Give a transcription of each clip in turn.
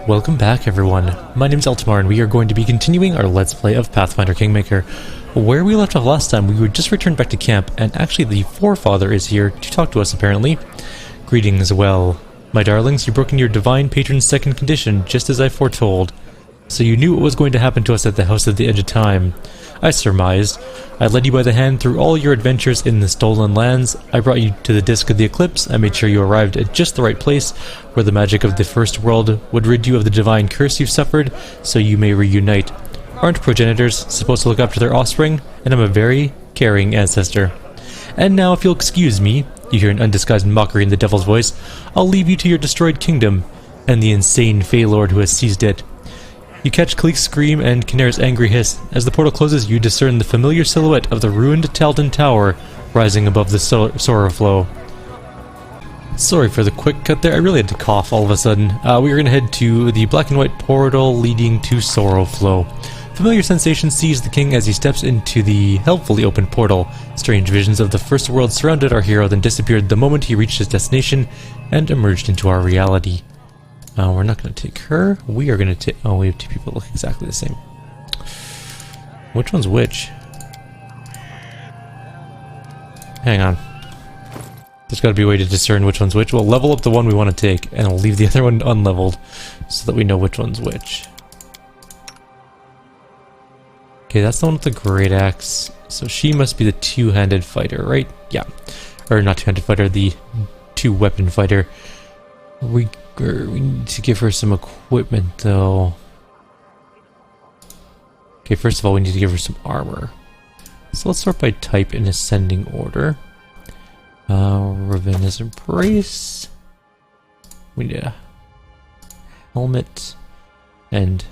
Welcome back everyone, my name's Eltimar and we are going to be continuing our Let's Play of Pathfinder Kingmaker. Where we left off last time, we were just returned back to camp, and actually the Forefather is here to talk to us apparently. Greetings, well, my darlings, you've broken your divine patron's second condition, just as I foretold. So you knew what was going to happen to us at the House at the Edge of Time. I surmised. I led you by the hand through all your adventures in the Stolen Lands. I brought you to the Disk of the Eclipse. I made sure you arrived at just the right place, where the magic of the First World would rid you of the divine curse you've suffered, so you may reunite. Aren't progenitors supposed to look after their offspring? And I'm a very caring ancestor. And now, if you'll excuse me, you hear an undisguised mockery in the devil's voice, I'll leave you to your destroyed kingdom, and the insane Fey Lord who has seized it. You catch Cleek's scream and Kinnair's angry hiss. As the portal closes, you discern the familiar silhouette of the ruined Taldan Tower rising above the Sorrowflow. Sorry for the quick cut there, I really had to cough all of a sudden. We are going to head to the black and white portal leading to Sorrowflow. Familiar sensation seizes the king as he steps into the helpfully opened portal. Strange visions of the First World surrounded our hero, then disappeared the moment he reached his destination and emerged into our reality. We're not going to take her. We are going to take... Oh, we have two people that look exactly the same. Which one's which? Hang on. There's got to be a way to discern which one's which. We'll level up the one we want to take, and we'll leave the other one unleveled, so that we know which one's which. Okay, that's the one with the great axe. So she must be the two-handed fighter, right? Yeah. Or not two-handed fighter, the two-weapon fighter. We need to give her some equipment, though. Okay, first of all, we need to give her some armor. So let's sort by type in ascending order. Ravenous Embrace. We need a helmet and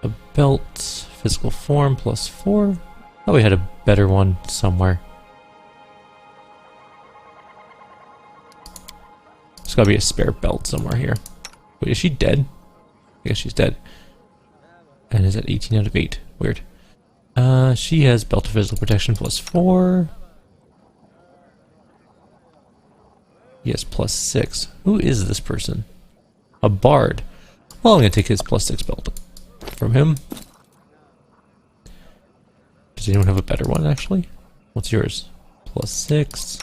a belt. Physical form +4. Oh, we had a better one somewhere. There's gotta be a spare belt somewhere here. Wait, is she dead? I guess she's dead. And is at 18 out of 8. Weird. She has belt of physical protection +4. Yes, +6. Who is this person? A bard. Well, I'm gonna take his +6 belt from him. Does anyone have a better one, actually? What's yours? +6.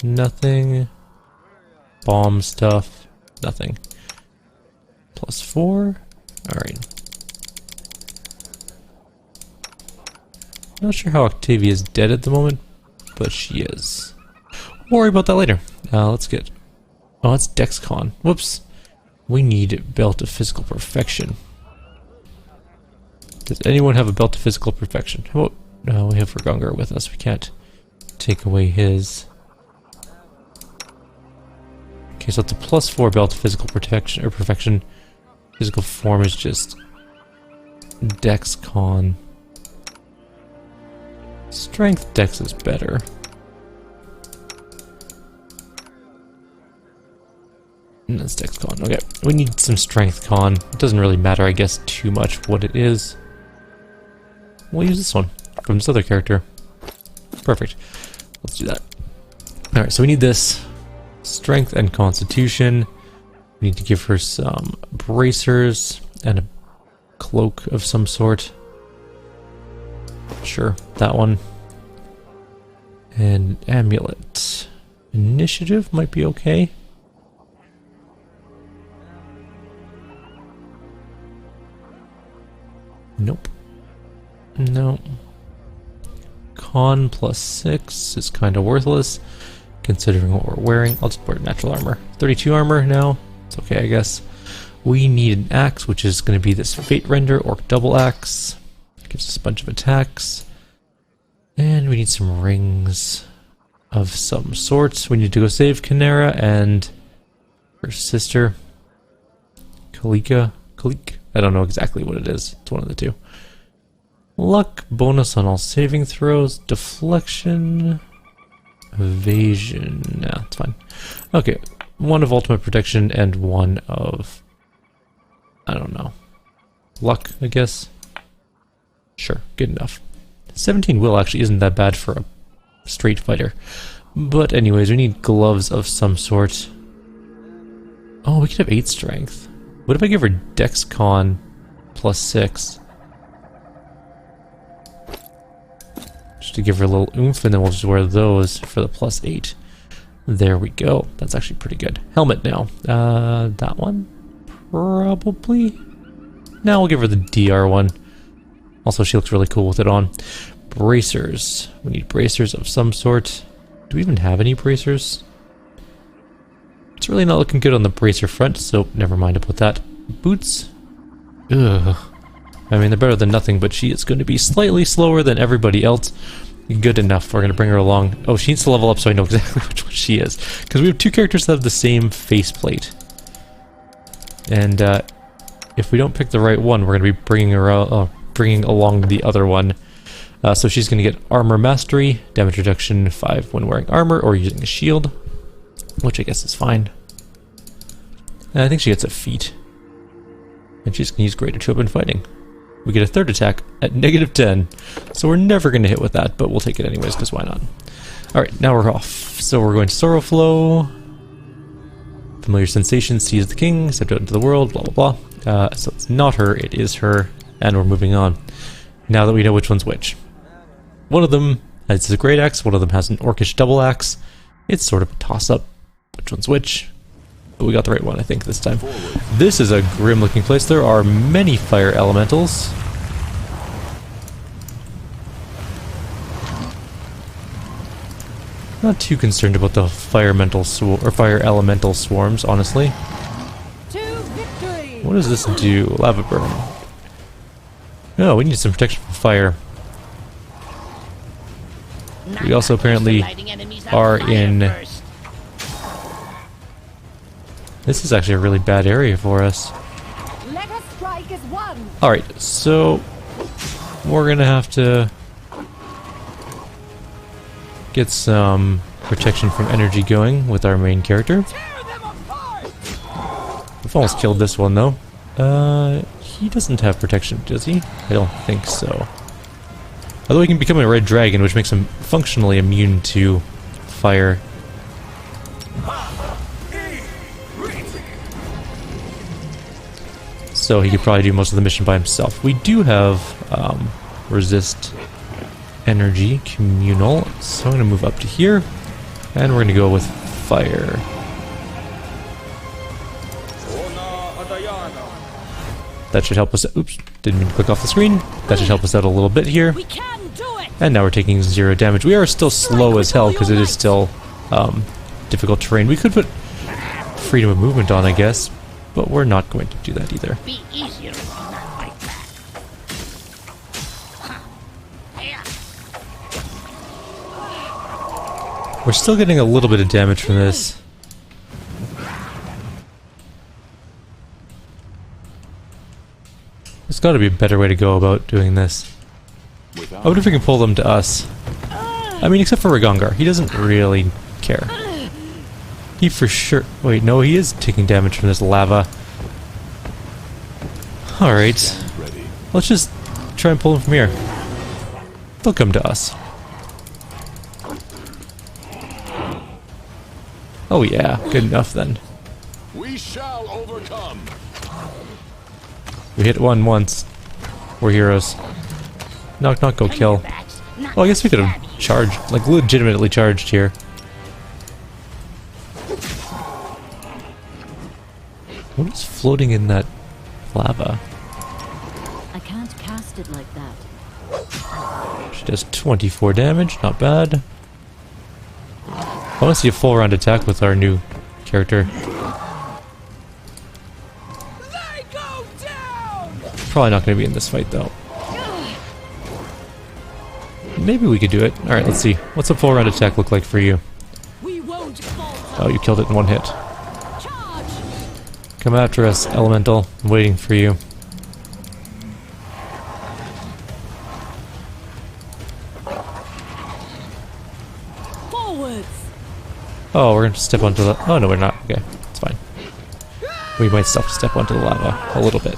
Nothing. Bomb stuff. Nothing. +4. Alright. Not sure how Octavia's dead at the moment, but she is. We'll worry about that later. Let's get... Oh, that's DexCon. Whoops. We need Belt of Physical Perfection. Does anyone have a Belt of Physical Perfection? How about... No, we have Vergungar with us. We can't take away his... Okay, so it's a +4 belt of physical protection or perfection. Physical form is just DexCon. Strength Dex is better. And that's DexCon. Okay, we need some Strength Con. It doesn't really matter, I guess, too much what it is. We'll use this one from this other character. Perfect. Let's do that. Alright, so we need this. Strength and Constitution. We need to give her some bracers and a cloak of some sort. Sure, that one. And amulet. Initiative might be okay. Nope. No. Con +6 is kind of worthless, considering what we're wearing. I'll just wear natural armor. 32 armor now. It's okay, I guess. We need an axe, which is going to be this Fate Render Orc Double Axe. Gives us a bunch of attacks. And we need some rings of some sorts. We need to go save Kinnaira and her sister, Kalik. I don't know exactly what it is. It's one of the two. Luck bonus on all saving throws. Deflection. Evasion. Nah, it's fine. Okay, one of ultimate protection and one of... I don't know. Luck, I guess. Sure, good enough. 17 will actually isn't that bad for a straight fighter. But anyways, we need gloves of some sort. Oh, we could have 8 strength. What if I give her Dex Con +6? Just to give her a little oomph, and then we'll just wear those for the +8. There we go. That's actually pretty good. Helmet now. That one? Probably? Now we'll give her the DR one. Also, she looks really cool with it on. Bracers. We need bracers of some sort. Do we even have any bracers? It's really not looking good on the bracer front, so never mind about that. Boots? Ugh. I mean, they're better than nothing, but she is going to be slightly slower than everybody else. Good enough. We're going to bring her along. Oh, she needs to level up so I know exactly which one she is. Because we have two characters that have the same faceplate. And if we don't pick the right one, we're going to be bringing her bringing along the other one. So she's going to get Armor Mastery, damage reduction 5 when wearing armor or using a shield, which I guess is fine. And I think she gets a feat. And she's going to use Greater to Open Fighting. We get a third attack at -10, so we're never going to hit with that, but we'll take it anyways, because why not? Alright, now we're off. So we're going to Sorrow Flow. Familiar Sensation, Seize the King, Stepped out into the world, blah blah blah. So it's not her, it is her, and we're moving on. Now that we know which one's which. One of them has a Great Axe, one of them has an Orcish Double Axe. It's sort of a toss-up, which one's which. But we got the right one, I think, this time. This is a grim-looking place. There are many fire elementals. Not too concerned about the fire elemental swarms, honestly. What does this do? Lava burn. No, we need some protection from fire. We also apparently are in... This is actually a really bad area for us. Alright, so we're gonna have to get some protection from energy going with our main character. We've almost killed this one though. He doesn't have protection, does he? I don't think so. Although he can become a red dragon, which makes him functionally immune to fire. So he could probably do most of the mission by himself. We do have resist energy, communal, so I'm going to move up to here, and we're going to go with fire. That should help us. Oops, didn't mean to click off the screen. That should help us out a little bit here. And now we're taking 0 damage. We are still slow as hell because it is still difficult terrain. We could put freedom of movement on, I guess. But we're not going to do that either. Be easier, not like that. We're still getting a little bit of damage from this. There's got to be a better way to go about doing this. I wonder if we can pull them to us. I mean, except for Ragongar. He doesn't really care. He for sure... Wait, no, he is taking damage from this lava. Alright. Let's just try and pull him from here. They'll come to us. Oh yeah, good enough then. We shall overcome. We hit one once. We're heroes. Knock knock, go kill. Well, I guess we could have charged, like legitimately charged here. What is floating in that lava? I can't cast it like that. She does 24 damage, not bad. I want to see a full round attack with our new character. They go down! Probably not going to be in this fight though. Maybe we could do it. Alright, let's see. What's a full round attack look like for you? Oh, you killed it in one hit. Come after us, Elemental. I'm waiting for you. Forwards. Oh, we're going to step onto the... Oh, no, we're not. Okay, it's fine. We might still have to step onto the lava a little bit.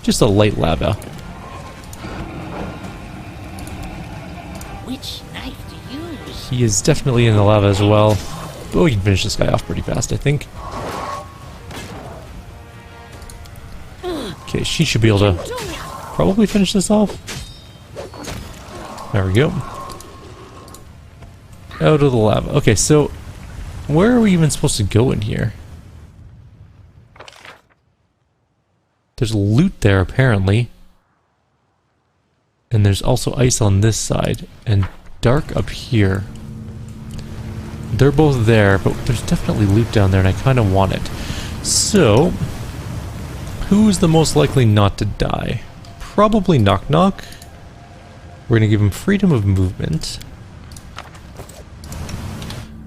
Just a light lava. Which knife to use? He is definitely in the lava as well. But we can finish this guy off pretty fast, I think. Okay, she should be able to probably finish this off. There we go. Out of the lava. Okay, so where are we even supposed to go in here? There's loot there, apparently. And there's also ice on this side. And dark up here. They're both there, but there's definitely loot down there, and I kind of want it. So, who's the most likely not to die? Probably Knock Knock. We're going to give him freedom of movement,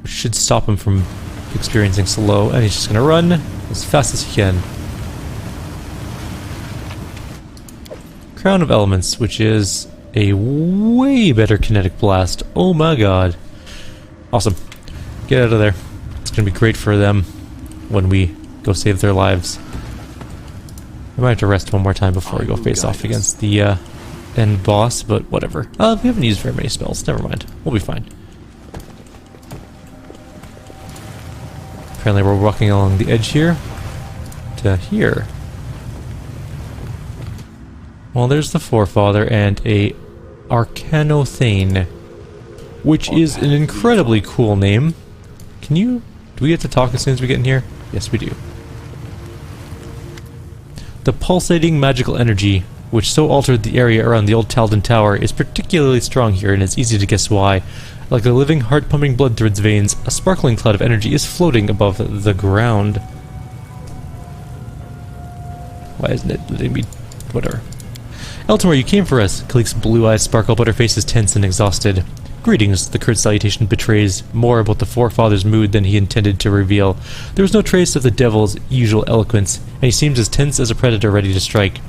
which should stop him from experiencing slow, and he's just going to run as fast as he can. Crown of Elements, which is a way better kinetic blast. Oh my god. Awesome. Get out of there. It's going to be great for them when we go save their lives. I might have to rest one more time before we go face off against the end boss, but whatever. We haven't used very many spells. Never mind. We'll be fine. Apparently we're walking along the edge here to here. Well, there's the Forefather and a Arcanothane, which is an incredibly cool name. Do we get to talk as soon as we get in here? Yes, we do. The pulsating magical energy, which so altered the area around the old Taldan Tower, is particularly strong here, and it's easy to guess why. Like the living, heart-pumping blood through its veins, a sparkling cloud of energy is floating above the ground. Why isn't it letting me... whatever. Eltimar, you came for us. Kalik's blue eyes sparkle, but her face is tense and exhausted. Greetings, the curt salutation betrays more about the Forefather's mood than he intended to reveal. There was no trace of the devil's usual eloquence, and he seems as tense as a predator ready to strike.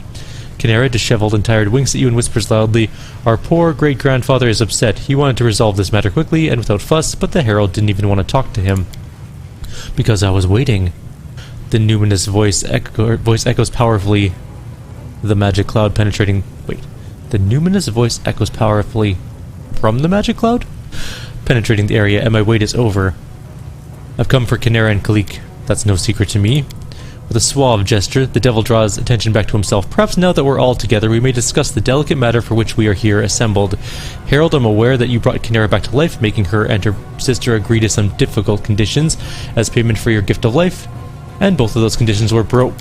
Kyrieru, disheveled and tired, winks at you and whispers loudly, "Our poor great-grandfather is upset. He wanted to resolve this matter quickly and without fuss, but the herald didn't even want to talk to him." "Because I was waiting." The numinous voice echoes powerfully. The magic cloud penetrating... Wait. The numinous voice echoes powerfully from the magic cloud? Penetrating the area, and my wait is over. I've come for Kyrieru and Kalik. That's no secret to me. With a suave gesture, the devil draws attention back to himself. Perhaps now that we're all together, we may discuss the delicate matter for which we are here assembled. Herald, I'm aware that you brought Kyrieru back to life, making her and her sister agree to some difficult conditions as payment for your gift of life. And both of those conditions were broke.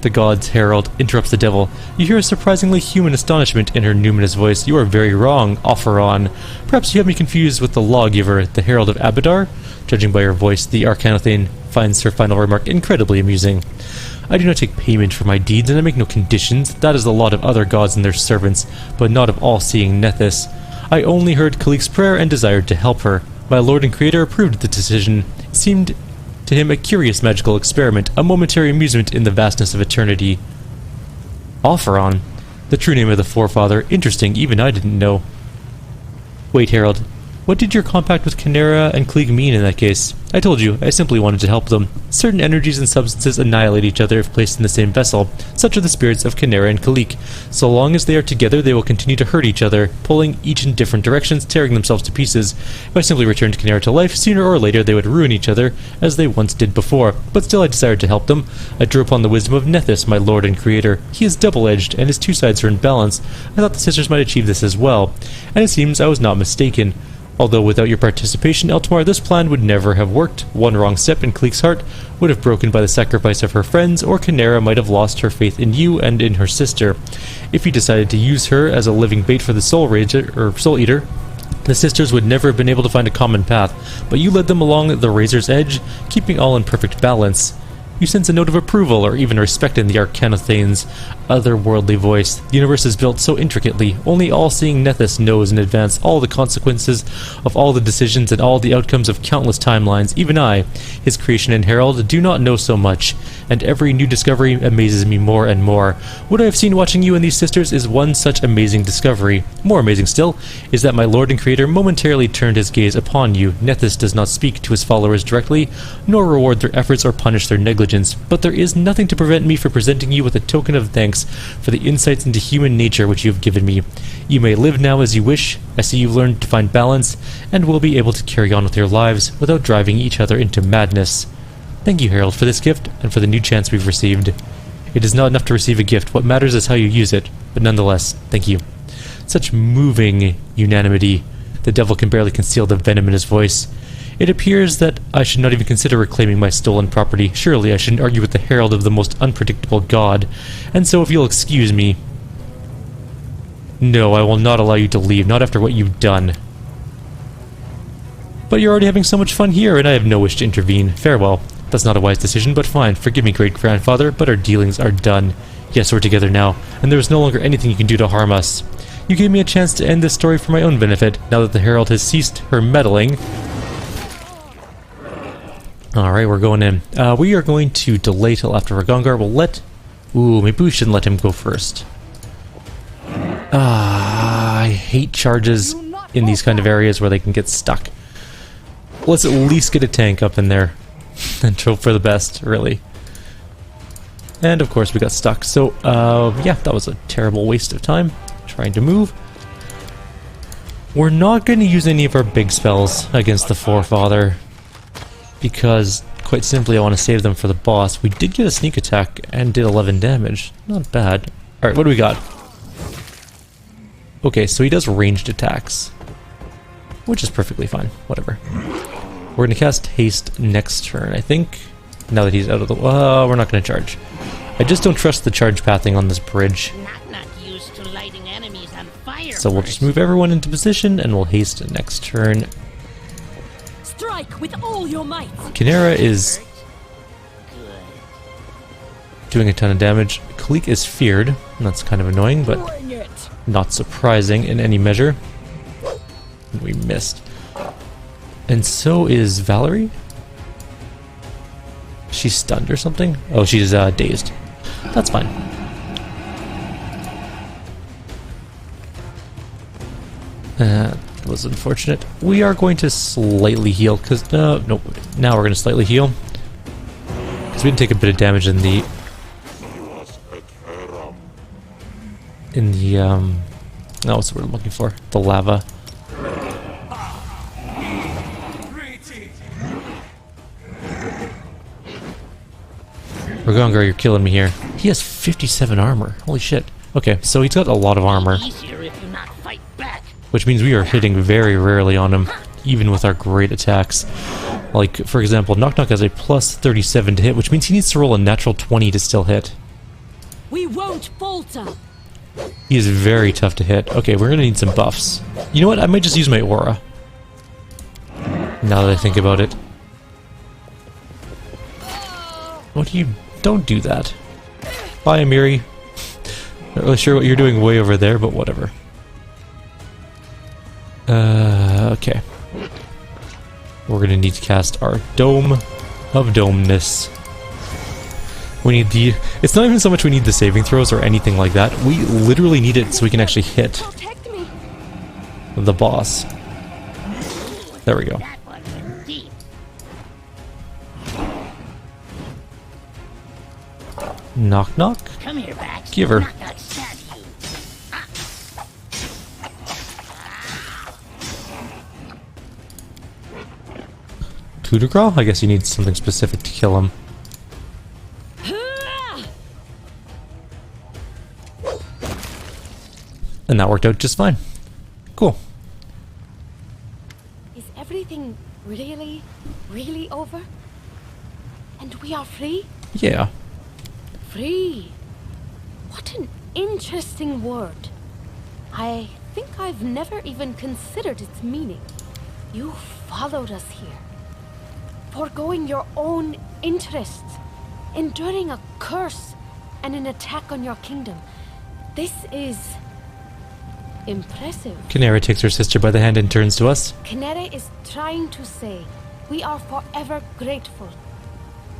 The god's herald interrupts the devil. You hear a surprisingly human astonishment in her numinous voice. You are very wrong, Offeron. Perhaps you have me confused with the lawgiver, the herald of Abadar? Judging by her voice, the Arcanothane finds her final remark incredibly amusing. I do not take payment for my deeds, and I make no conditions. That is the lot of other gods and their servants, but not of all-seeing Nethys. I only heard Kalik's prayer and desired to help her. My lord and creator approved the decision. It seemed to him a curious magical experiment, a momentary amusement in the vastness of eternity. Offeron, the true name of the Forefather. Interesting, even I didn't know. Wait, Herald. What did your compact with Kyrieru and Kalik mean in that case? I told you, I simply wanted to help them. Certain energies and substances annihilate each other if placed in the same vessel. Such are the spirits of Kyrieru and Kalik. So long as they are together, they will continue to hurt each other, pulling each in different directions, tearing themselves to pieces. If I simply returned Kyrieru to life, sooner or later they would ruin each other, as they once did before. But still I desired to help them. I drew upon the wisdom of Nethys, my lord and creator. He is double-edged, and his two sides are in balance. I thought the sisters might achieve this as well. And it seems I was not mistaken. Although without your participation, Eltimar, this plan would never have worked. One wrong step in Kalik's heart would have broken by the sacrifice of her friends, or Kyrieru might have lost her faith in you and in her sister. If you decided to use her as a living bait for the Soul Eater, the sisters would never have been able to find a common path, but you led them along the razor's edge, keeping all in perfect balance. You sense a note of approval or even respect in the Arcanothane's otherworldly voice. The universe is built so intricately. Only all-seeing Nethys knows in advance all the consequences of all the decisions and all the outcomes of countless timelines. Even I, his creation and herald, do not know so much, and every new discovery amazes me more and more. What I have seen watching you and these sisters is one such amazing discovery. More amazing still is that my lord and creator momentarily turned his gaze upon you. Nethys does not speak to his followers directly, nor reward their efforts or punish their negligence. But there is nothing to prevent me from presenting you with a token of thanks for the insights into human nature which you have given me. You may live now as you wish. I see you've learned to find balance, and will be able to carry on with your lives without driving each other into madness. Thank you, Herald, for this gift, and for the new chance we've received. It is not enough to receive a gift. What matters is how you use it. But nonetheless, thank you. Such moving unanimity. The devil can barely conceal the venom in his voice. It appears that I should not even consider reclaiming my stolen property. Surely I shouldn't argue with the herald of the most unpredictable god. And so if you'll excuse me... No, I will not allow you to leave, not after what you've done. But you're already having so much fun here, and I have no wish to intervene. Farewell. That's not a wise decision, but fine. Forgive me, great-grandfather, but our dealings are done. Yes, we're together now, and there is no longer anything you can do to harm us. You gave me a chance to end this story for my own benefit, now that the herald has ceased her meddling. Alright, we're going in. We are going to delay till after Ragongar. We'll let... Ooh, maybe we shouldn't let him go first. I hate charges in these kind of areas where they can get stuck. Let's at least get a tank up in there. And hope for the best, really. And of course we got stuck. So, yeah, that was a terrible waste of time trying to move. We're not going to use any of our big spells against the Forefather. Because, quite simply, I want to save them for the boss. We did get a sneak attack and did 11 damage. Not bad. Alright, what do we got? Okay, so he does ranged attacks. Which is perfectly fine. Whatever. We're going to cast Haste next turn, I think. Now that he's out of the... we're not going to charge. I just don't trust the charge pathing on this bridge. Not used to lighting enemies on fire. So we'll just move everyone into position and we'll haste next turn. Strike with all your might. Kyrieru is doing a ton of damage. Kalik is feared. And that's kind of annoying, but not surprising in any measure. We missed. And so is Valerie? She's stunned or something? Oh, she's dazed. That's fine. That was unfortunate. We are going to slightly heal, because... nope. Now we're going to slightly heal. Because we did take a bit of damage in the... No, what's the word I'm looking for? The lava. Ragongar, you're killing me here. He has 57 armor. Holy shit. Okay, so he's got a lot of armor. Easier if you not fight back. Which means we are hitting very rarely on him, even with our great attacks. Like, for example, Knock Knock has a plus 37 to hit, which means he needs to roll a natural 20 to still hit. We won't falter. He is very tough to hit. Okay, we're gonna need some buffs. You know what? I might just use my aura. Now that I think about it. What do you... Don't do that. Bye, Amiri. Not really sure what you're doing way over there, but whatever. Okay. We're gonna need to cast our Dome of Domeness. We need the... It's not even so much we need the saving throws or anything like that. We literally need it so we can actually hit Protect me. the boss. There we go. That one went deep. Knock knock. Come here, Bax. Give her. Knock knock stab you. Coup de grace? I guess you need something specific to kill him. And that worked out just fine. Cool. Is everything really, really over? And we are free? Yeah. Free. What an interesting word. I think I've never even considered its meaning. You followed us here, foregoing your own interests, enduring a curse and an attack on your kingdom. This is impressive. Kyrieru takes her sister by the hand and turns to us. Kyrieru is trying to say we are forever grateful.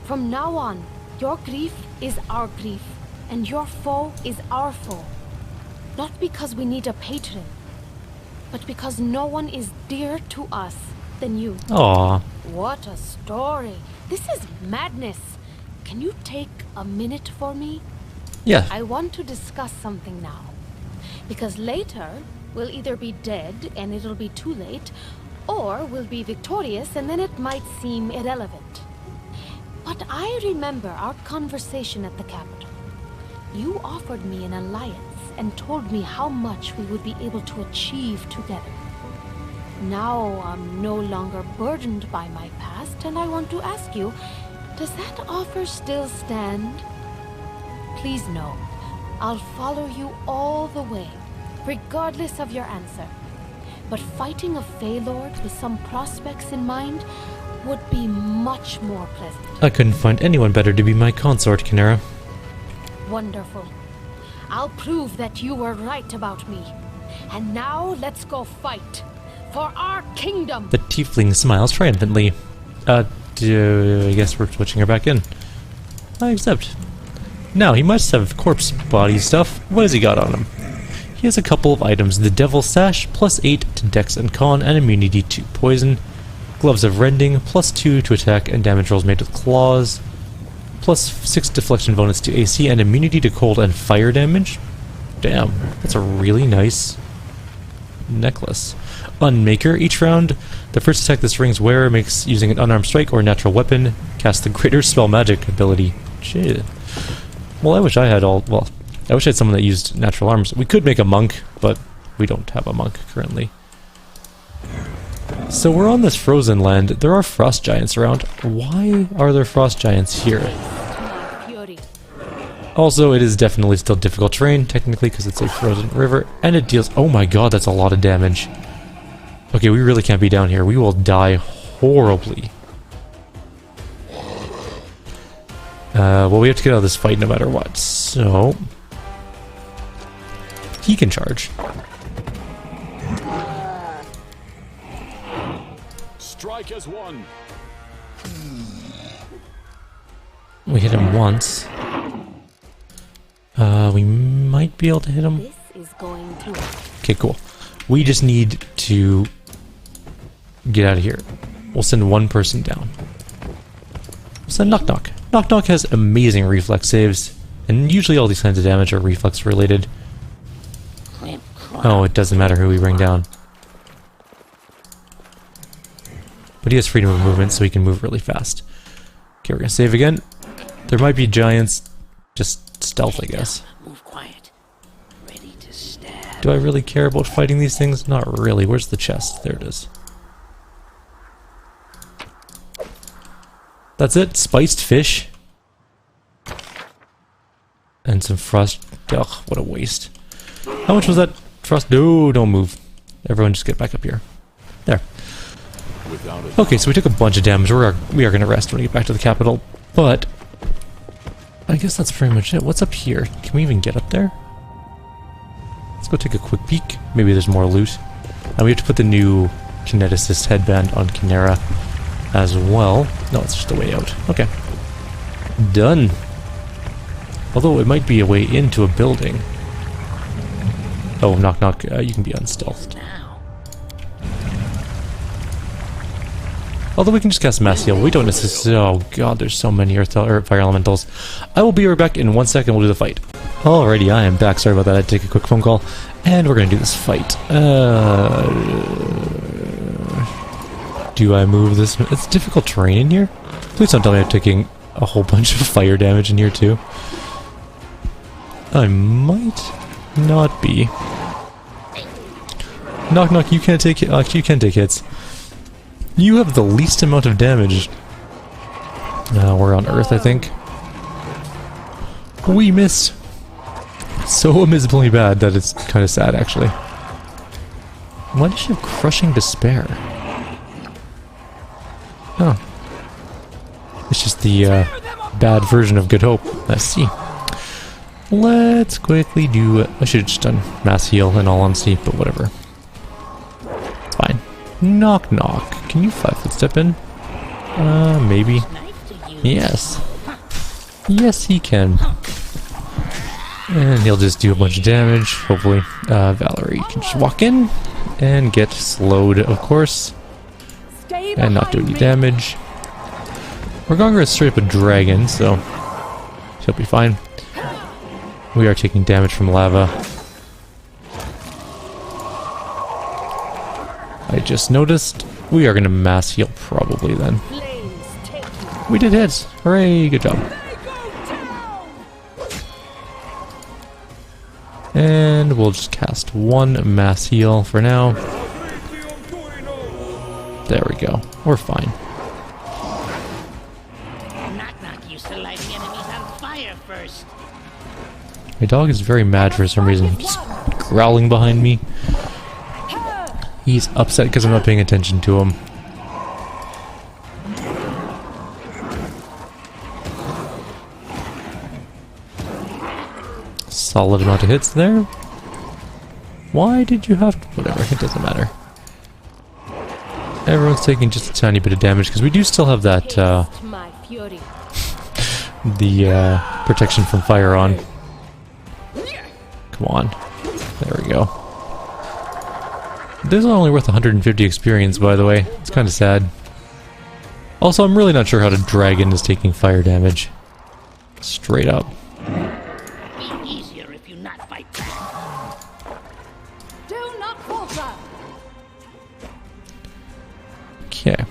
From now on, your grief is our grief, and your foe is our foe. Not because we need a patron, but because no one is dearer to us than you. Aww. What a story. This is madness. Can you take a minute for me? Yeah. I want to discuss something now. Because later, we'll either be dead and it'll be too late, or we'll be victorious and then it might seem irrelevant. But I remember our conversation at the Capitol. You offered me an alliance and told me how much we would be able to achieve together. Now I'm no longer burdened by my past, and I want to ask you, does that offer still stand? Please know, I'll follow you all the way, regardless of your answer. But fighting a Fey Lord with some prospects in mind would be much more pleasant. I couldn't find anyone better to be my consort, Kynera. Wonderful. I'll prove that you were right about me. And now let's go fight for our kingdom. The tiefling smiles triumphantly. I guess we're switching her back in. I accept. Now, he must have corpse body stuff. What has he got on him? He has a couple of items. The Devil Sash, +8 to Dex and Con, and immunity to poison. Gloves of Rending, +2 to attack and damage rolls made with claws. +6 deflection bonus to AC, and immunity to cold and fire damage. Damn, that's a really nice necklace. Unmaker. Each round, the first attack this ring's wearer makes using an unarmed strike or natural weapon casts the greater spell magic ability. Shit. Well, I wish I had I wish I had someone that used natural arms. We could make a monk, but we don't have a monk currently. So we're on this frozen land. There are frost giants around. Why are there frost giants here? Also, it is definitely still difficult terrain, technically, because it's a frozen river, and it deals... Oh my god, that's a lot of damage. Okay, we really can't be down here. We will die horribly. Well, we have to get out of this fight no matter what, so... He can charge. Strike as one. We hit him once. We might be able to hit him. This is going to... Okay, cool. We just need to get out of here. We'll send one person down. We'll send Knock Knock. Knock Knock has amazing reflex saves, and usually all these kinds of damage are reflex related. Oh, it doesn't matter who we bring down. But he has freedom of movement, so he can move really fast. Okay, we're gonna save again. There might be giants. Just stealth, I guess. Move quiet. Ready to stab. Do I really care about fighting these things? Not really. Where's the chest? There it is. That's it. Spiced fish. And some frost. Ugh, what a waste. How much was that frost? No, don't move. Everyone just get back up here. There. Okay, so we took a bunch of damage. We are going to rest when we get back to the capital. But I guess that's pretty much it. What's up here? Can we even get up there? Let's go take a quick peek. Maybe there's more loot. And we have to put the new kineticist headband on Kynera as well. No, it's just a way out. Okay. Done. Although it might be a way into a building. Oh, Knock Knock, you can be unstealthed. Although we can just cast Mass Heal. We don't necessarily... Oh god, there's so many earth or fire elementals. I will be right back in 1 second. We'll do the fight. Alrighty, I am back. Sorry about that. I had to take a quick phone call. And we're going to do this fight. Do I move this? It's difficult terrain in here. Please don't tell me I'm taking a whole bunch of fire damage in here too. I might not be. Knock Knock, you can't take you can take hits. You have the least amount of damage. We're on Earth, I think. We missed. So miserably bad that it's kind of sad, actually. Why does she have Crushing Despair? Oh. It's just the bad version of Good Hope. Let's see. Let's quickly do... I should have just done Mass Heal in all honesty, but whatever. It's fine. Knock Knock. Can you 5-foot step in? Maybe. Yes. Yes, he can. And he'll just do a bunch of damage, hopefully. Valerie can just walk in and get slowed, of course. And not do any damage. Regongra is straight up a dragon, so she'll be fine. We are taking damage from lava. I just noticed. We are going to Mass Heal probably then. We did hits! Hooray! Good job. and we'll just cast one mass heal for now. There we go. We're fine. Knock used to lighting enemies on fire first. My dog is very mad for some reason. He's growling behind me. He's upset because I'm not paying attention to him. Solid amount of hits there. Why did you have to... Whatever, it doesn't matter. Everyone's taking just a tiny bit of damage because we do still have that, the protection from fire on. Come on. There we go. This is only worth 150 experience, by the way. It's kind of sad. Also, I'm really not sure how the dragon is taking fire damage. Straight up. Be easier if you not fight back. Do not falter. Okay.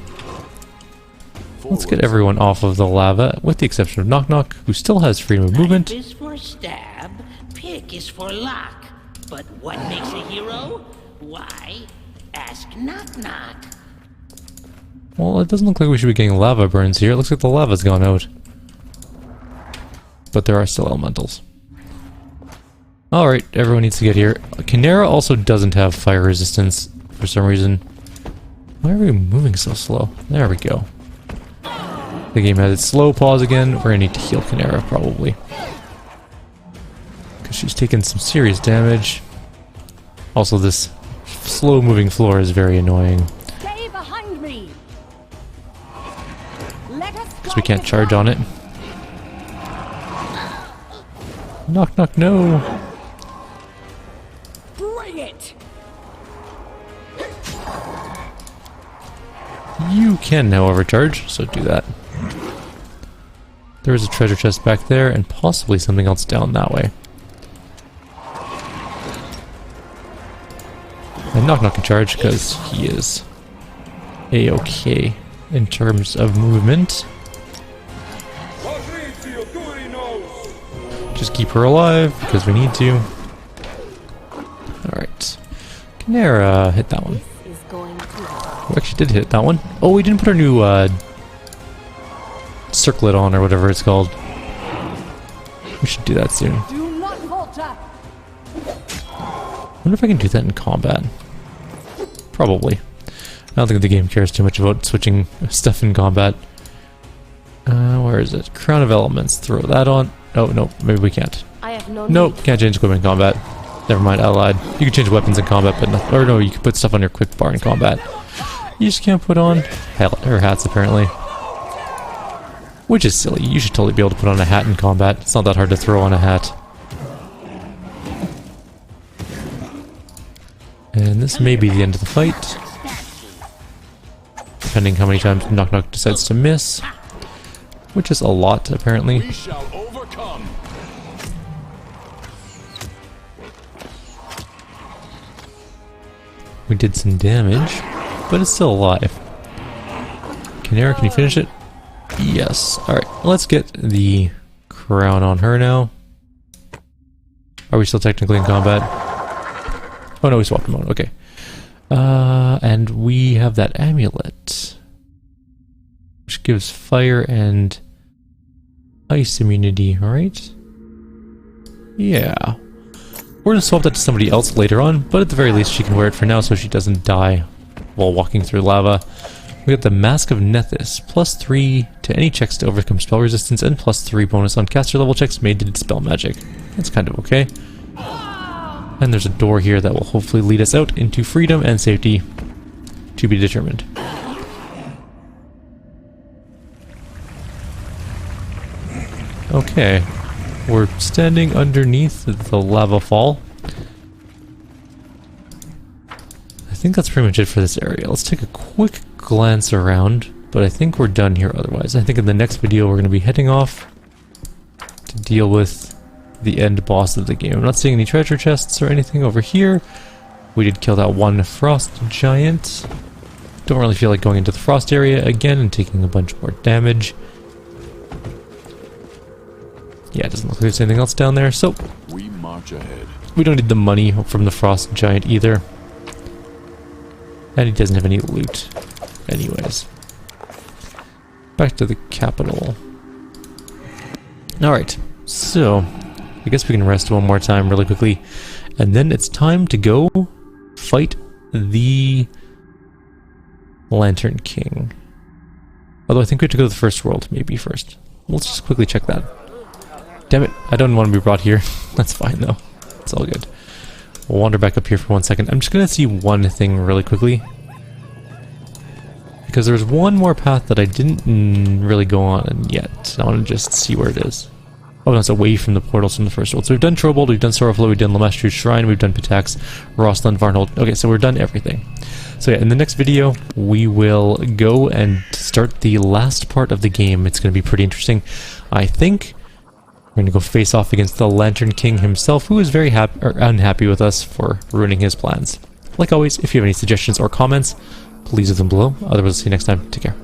Let's get everyone off of the lava, with the exception of Knock, who still has freedom of movement. Knife is for stab, pick is for lock. But what makes a hero? Why? Ask Knock. Well, it doesn't look like we should be getting lava burns here. It looks like the lava's gone out. But there are still elementals. Alright, everyone needs to get here. Kyrieru also doesn't have fire resistance for some reason. Why are we moving so slow? There we go. The game has its slow pause again. We're gonna need to heal Kyrieru, probably. Because she's taken some serious damage. Also, this slow-moving floor is very annoying. Stay behind me. Because we can't charge on it. Knock, no. Bring it. You can now overcharge, so do that. There is a treasure chest back there, and possibly something else down that way. And Knock can charge because he is A-okay in terms of movement. Just keep her alive because we need to. Alright. Kyrieru hit that one. We actually did hit that one. Oh, we didn't put our new circlet on or whatever it's called. We should do that soon. Do not falter. I wonder if I can do that in combat. Probably. I don't think the game cares too much about switching stuff in combat. Where is it? Crown of Elements. Throw that on. Oh, no. Maybe we can't. I have no Nope. Can't change equipment in combat. Never mind. I lied. You can change weapons in combat, but not... Or no, you can put stuff on your quick bar in combat. You just can't put on hats, apparently. Which is silly. You should totally be able to put on a hat in combat. It's not that hard to throw on a hat. And this may be the end of the fight. Depending how many times Knock decides to miss. Which is a lot, apparently. We shall overcome. We did some damage, but it's still alive. Kyrieru, can you finish it? Yes. Alright, let's get the crown on her now. Are we still technically in combat? Oh no, we swapped them out. Okay. And we have that amulet, which gives fire and ice immunity, alright? Yeah. We're gonna swap that to somebody else later on, but at the very least she can wear it for now so she doesn't die while walking through lava. We got the Mask of Nethys, +3 to any checks to overcome spell resistance, and +3 bonus on caster level checks made to dispel magic. That's kind of okay. And there's a door here that will hopefully lead us out into freedom and safety, to be determined. Okay, we're standing underneath the lava fall. I think that's pretty much it for this area. Let's take a quick glance around, but I think we're done here otherwise. I think in the next video we're going to be heading off to deal with the end boss of the game. I'm not seeing any treasure chests or anything over here. We did kill that one frost giant. Don't really feel like going into the frost area again and taking a bunch more damage. Yeah, it doesn't look like there's anything else down there, so We march ahead. We don't need the money from the Frost Giant either. And he doesn't have any loot. Anyways. Back to the capital. Alright, so I guess we can rest one more time really quickly. And then it's time to go fight the Lantern King. Although I think we have to go to the first world maybe first. Let's just quickly check that. Damn it, I don't want to be brought here. That's fine though. It's all good. We'll wander back up here for 1 second. I'm just going to see one thing really quickly. Because there's one more path that I didn't really go on yet. I want to just see where it is. Oh, no, it's away from the portals from the first world. So we've done Trobold, we've done Sorrowflow, we've done Lamestru's Shrine, we've done Pitax, Rossland, Varnhold. Okay, so we're done everything. So yeah, in the next video, we will go and start the last part of the game. It's going to be pretty interesting. I think we're going to go face off against the Lantern King himself, who is very unhappy with us for ruining his plans. Like always, if you have any suggestions or comments, please leave them below. Otherwise, I'll see you next time. Take care.